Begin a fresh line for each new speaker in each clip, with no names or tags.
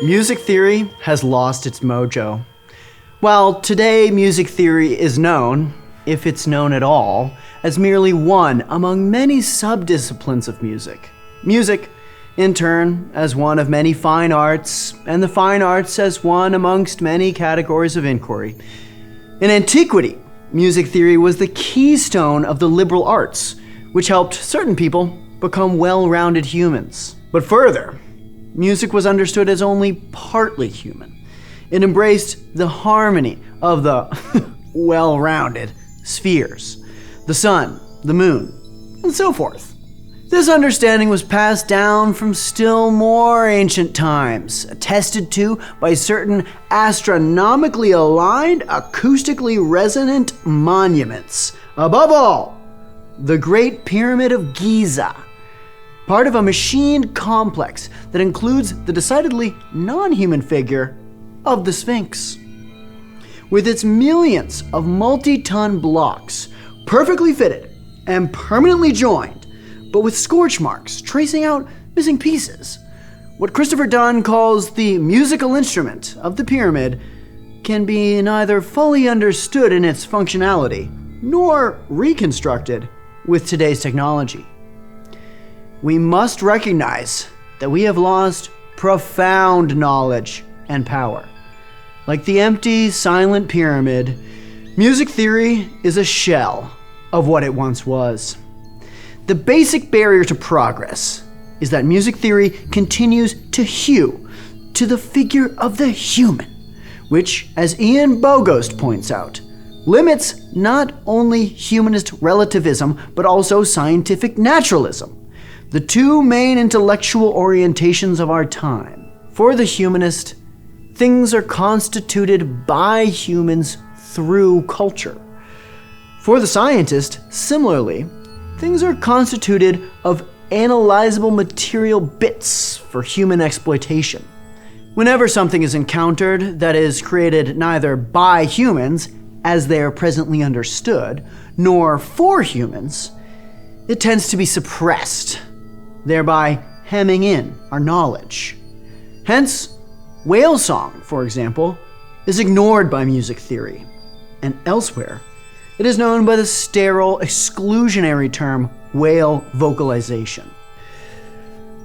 Music theory has lost its mojo. While today music theory is known, if it's known at all, as merely one among many subdisciplines of music. Music, in turn, as one of many fine arts, and the fine arts as one amongst many categories of inquiry. In antiquity, music theory was the keystone of the liberal arts, which helped certain people become well-rounded humans. But further, music was understood as only partly human. It embraced the harmony of the well-rounded spheres, the sun, the moon, and so forth. This understanding was passed down from still more ancient times, attested to by certain astronomically aligned, acoustically resonant monuments. Above all, the Great Pyramid of Giza, part of a machined complex that includes the decidedly non-human figure of the Sphinx. With its millions of multi-ton blocks, perfectly fitted and permanently joined, but with scorch marks tracing out missing pieces, what Christopher Dunn calls the musical instrument of the pyramid can be neither fully understood in its functionality, nor reconstructed with today's technology. We must recognize that we have lost profound knowledge and power. Like the empty, silent pyramid, music theory is a shell of what it once was. The basic barrier to progress is that music theory continues to hew to the figure of the human, which, as Ian Bogost points out, limits not only humanist relativism, but also scientific naturalism, the two main intellectual orientations of our time. For the humanist, things are constituted by humans through culture. For the scientist, similarly, things are constituted of analyzable material bits for human exploitation. Whenever something is encountered that is created neither by humans, as they are presently understood, nor for humans, it tends to be suppressed, thereby hemming in our knowledge. Hence, whale song, for example, is ignored by music theory, and elsewhere, it is known by the sterile, exclusionary term whale vocalization.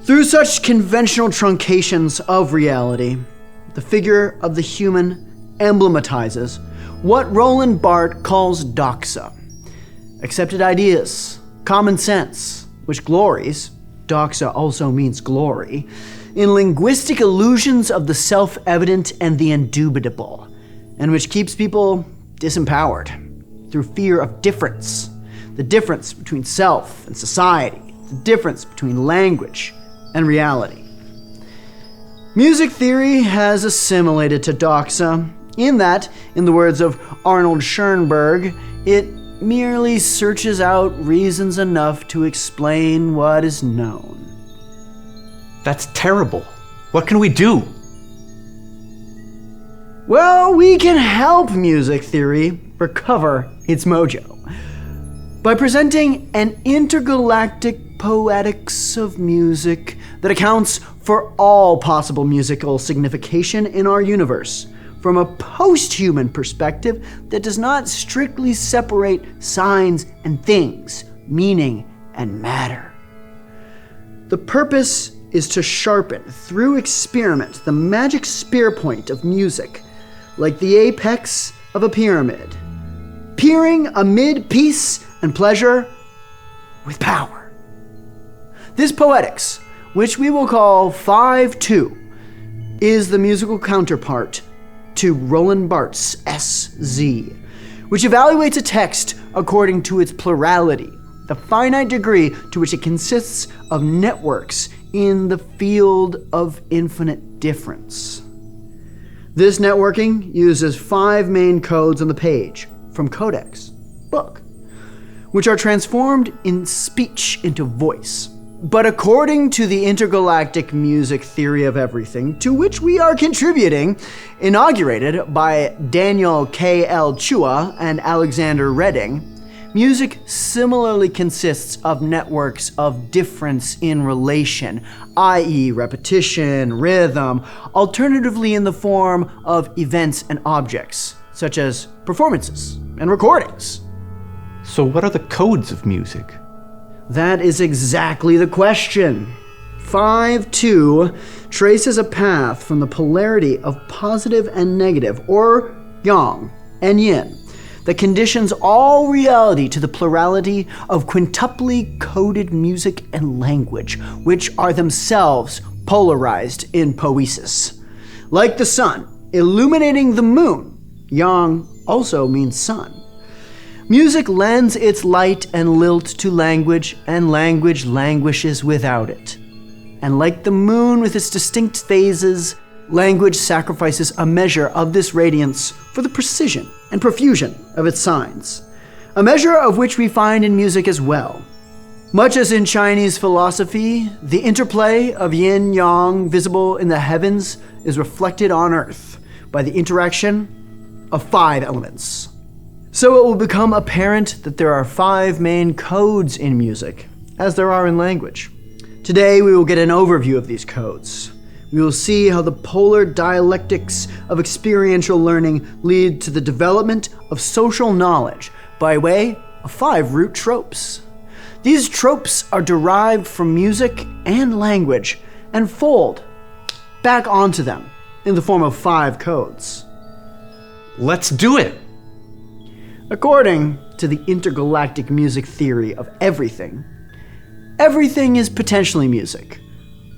Through such conventional truncations of reality, the figure of the human emblematizes what Roland Barthes calls doxa, accepted ideas, common sense, which glories, doxa also means glory, in linguistic illusions of the self-evident and the indubitable, and which keeps people disempowered through fear of difference, the difference between self and society, the difference between language and reality. Music theory has assimilated to doxa in that, in the words of Arnold Schoenberg, it merely searches out reasons enough to explain what is known.
That's terrible. What can we do?
Well, we can help music theory recover its mojo by presenting an intergalactic poetics of music that accounts for all possible musical signification in our universe, from a post-human perspective that does not strictly separate signs and things, meaning and matter. The purpose is to sharpen, through experiment, the magic spear point of music, like the apex of a pyramid, peering amid peace and pleasure with power. This poetics, which we will call 5-2, is the musical counterpart to Roland Barthes' SZ, which evaluates a text according to its plurality, the finite degree to which it consists of networks in the field of infinite difference. This networking uses 5 main codes on the page, from codex, book, which are transformed in speech into voice. But according to the intergalactic music theory of everything, to which we are contributing, inaugurated by Daniel K.L. Chua and Alexander Redding, Music similarly consists of networks of difference in relation, i.e. repetition, rhythm, alternatively in the form of events and objects, such as performances and recordings.
So what are the codes of music?
That is exactly the question. 5-2 traces a path from the polarity of positive and negative, or yang and yin, that conditions all reality to the plurality of quintuply coded music and language, which are themselves polarized in poiesis. Like the sun illuminating the moon, yang also means sun. Music lends its light and lilt to language, and language languishes without it. And like the moon with its distinct phases, language sacrifices a measure of this radiance for the precision and profusion of its signs, a measure of which we find in music as well. Much as in Chinese philosophy, the interplay of yin-yang visible in the heavens is reflected on earth by the interaction of 5 elements. So it will become apparent that there are 5 main codes in music, as there are in language. Today we will get an overview of these codes. We will see how the polar dialectics of experiential learning lead to the development of social knowledge by way of 5 root tropes. These tropes are derived from music and language and fold back onto them in the form of 5 codes.
Let's do it!
According to the intergalactic music theory of everything, everything is potentially music.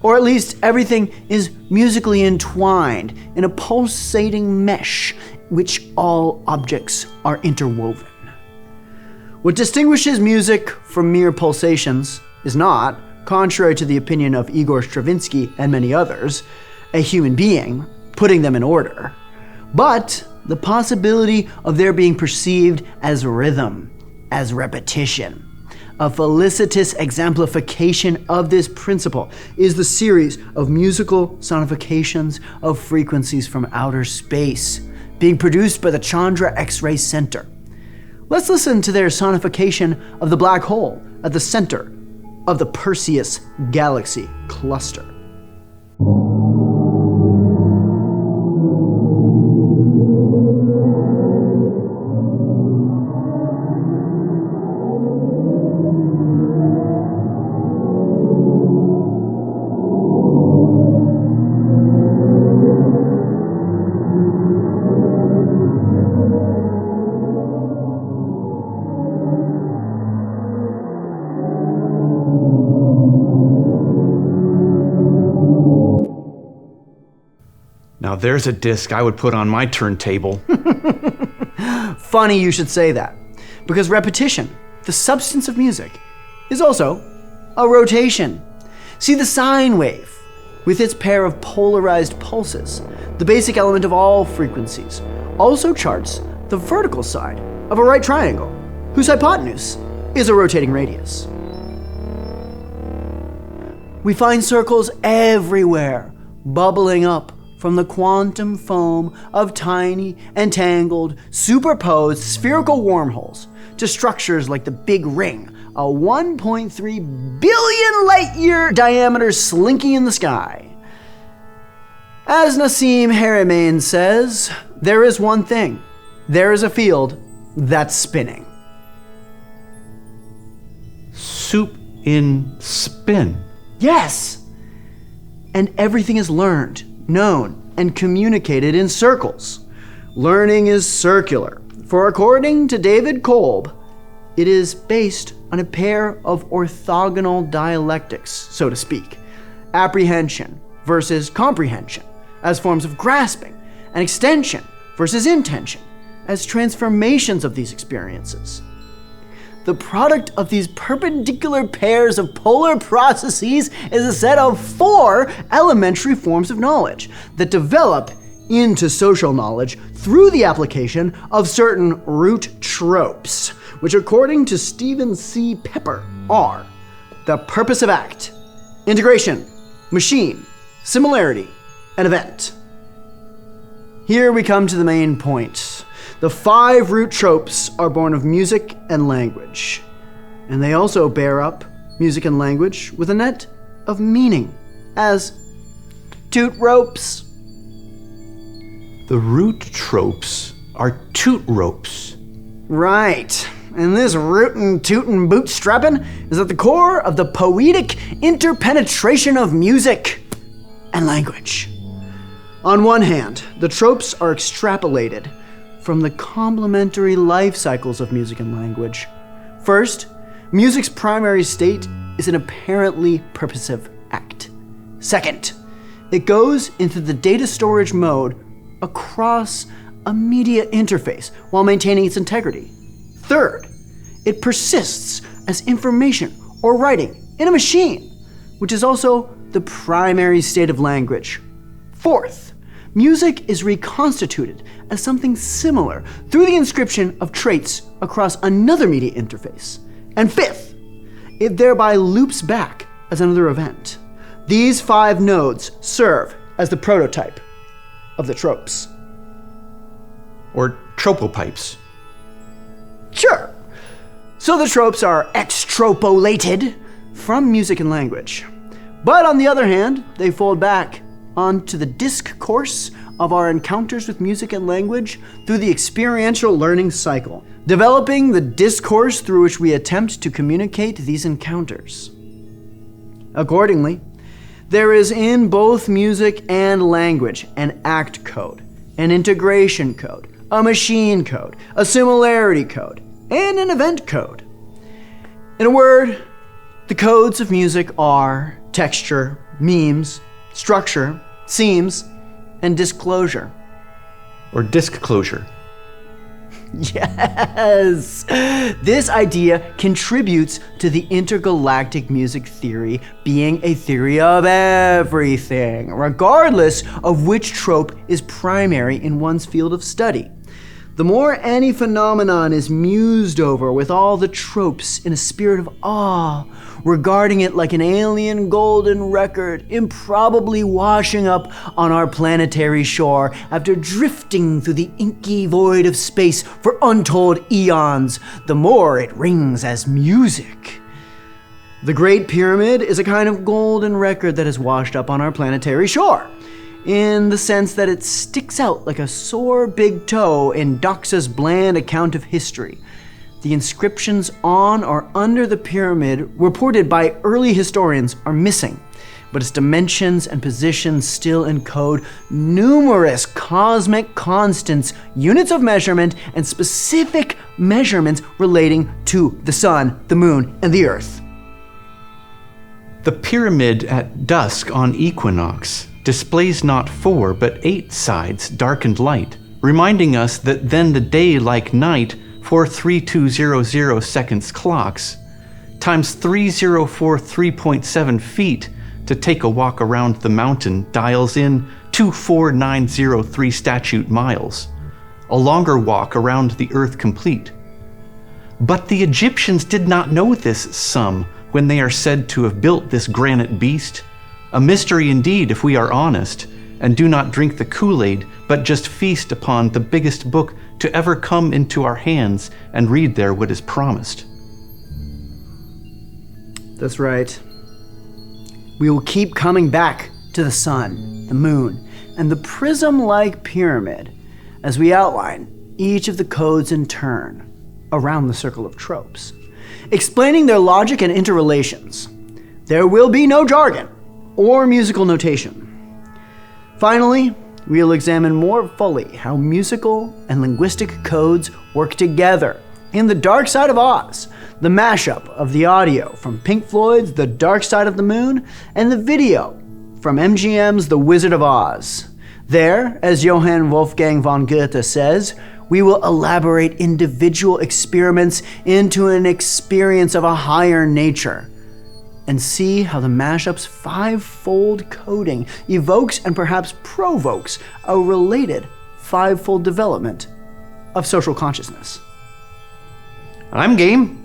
Or at least everything is musically entwined in a pulsating mesh which all objects are interwoven. What distinguishes music from mere pulsations is not, contrary to the opinion of Igor Stravinsky and many others, a human being putting them in order, but the possibility of their being perceived as rhythm, as repetition. A felicitous exemplification of this principle is the series of musical sonifications of frequencies from outer space, being produced by the Chandra X-ray Center. Let's listen to their sonification of the black hole at the center of the Perseus galaxy cluster.
Now there's a disc I would put on my turntable.
Funny you should say that, because repetition, the substance of music, is also a rotation. See the sine wave, with its pair of polarized pulses, the basic element of all frequencies, also charts the vertical side of a right triangle, whose hypotenuse is a rotating radius. We find circles everywhere, bubbling up from the quantum foam of tiny, entangled, superposed spherical wormholes to structures like the Big Ring, a 1.3 billion light-year diameter slinky in the sky. As Nassim Haramein says, there is one thing. There is a field that's spinning.
Soup in spin.
Yes! And everything is learned, known, and communicated in circles. Learning is circular, for according to David Kolb, it is based on a pair of orthogonal dialectics, so to speak, apprehension versus comprehension, as forms of grasping, and extension versus intention, as transformations of these experiences. The product of these perpendicular pairs of polar processes is a set of 4 elementary forms of knowledge that develop into social knowledge through the application of certain root tropes, which according to Stephen C. Pepper are the purpose of act, integration, machine, similarity, and event. Here we come to the main point. The The 5 root tropes are born of music and language, and they also bear up music and language with a net of meaning, as toot ropes.
The root tropes are toot ropes.
Right. And this rootin' tootin' bootstrappin' is at the core of the poetic interpenetration of music and language. On one hand, the tropes are extrapolated from the complementary life cycles of music and language. First, music's primary state is an apparently purposive act. Second, it goes into the data storage mode across a media interface while maintaining its integrity. Third, it persists as information or writing in a machine, which is also the primary state of language. Fourth, music is reconstituted as something similar through the inscription of traits across another media interface. And fifth, it thereby loops back as another event. These 5 nodes serve as the prototype of the tropes.
Or tropopipes.
Sure. So the tropes are extrapolated from music and language. But on the other hand, they fold back onto the discourse of our encounters with music and language through the experiential learning cycle, developing the discourse through which we attempt to communicate these encounters. Accordingly, there is in both music and language an act code, an integration code, a machine code, a similarity code, and an event code. In a word, the codes of music are texture, memes, structure, seams, and disclosure.
Or disc closure.
Yes! This idea contributes to the intergalactic music theory being a theory of everything, regardless of which trope is primary in one's field of study. The more any phenomenon is mused over with all the tropes in a spirit of awe, regarding it like an alien golden record improbably washing up on our planetary shore after drifting through the inky void of space for untold eons, the more it rings as music. The Great Pyramid is a kind of golden record that has washed up on our planetary shore, in the sense that it sticks out like a sore big toe in Doxa's bland account of history. The inscriptions on or under the pyramid reported by early historians are missing, but its dimensions and positions still encode numerous cosmic constants, units of measurement, and specific measurements relating to the sun, the moon, and the earth.
The pyramid at dusk on equinox displays not 4 but 8 sides, dark and light, reminding us that then the day like night for 3200 seconds clocks, times 3043.7 feet to take a walk around the mountain dials in 24903 statute miles, a longer walk around the earth complete. But the Egyptians did not know this sum when they are said to have built this granite beast. A mystery indeed, if we are honest, and do not drink the Kool-Aid, but just feast upon the biggest book to ever come into our hands and read there what is promised.
That's right. We will keep coming back to the sun, the moon, and the prism-like pyramid as we outline each of the codes in turn around the circle of tropes, explaining their logic and interrelations. There will be no jargon or musical notation. Finally, we'll examine more fully how musical and linguistic codes work together in The Dark Side of Oz, the mashup of the audio from Pink Floyd's The Dark Side of the Moon and the video from MGM's The Wizard of Oz. There, as Johann Wolfgang von Goethe says, we will elaborate individual experiments into an experience of a higher nature, and see how the mashup's 5-fold coding evokes and perhaps provokes a related 5-fold development of social consciousness.
I'm game.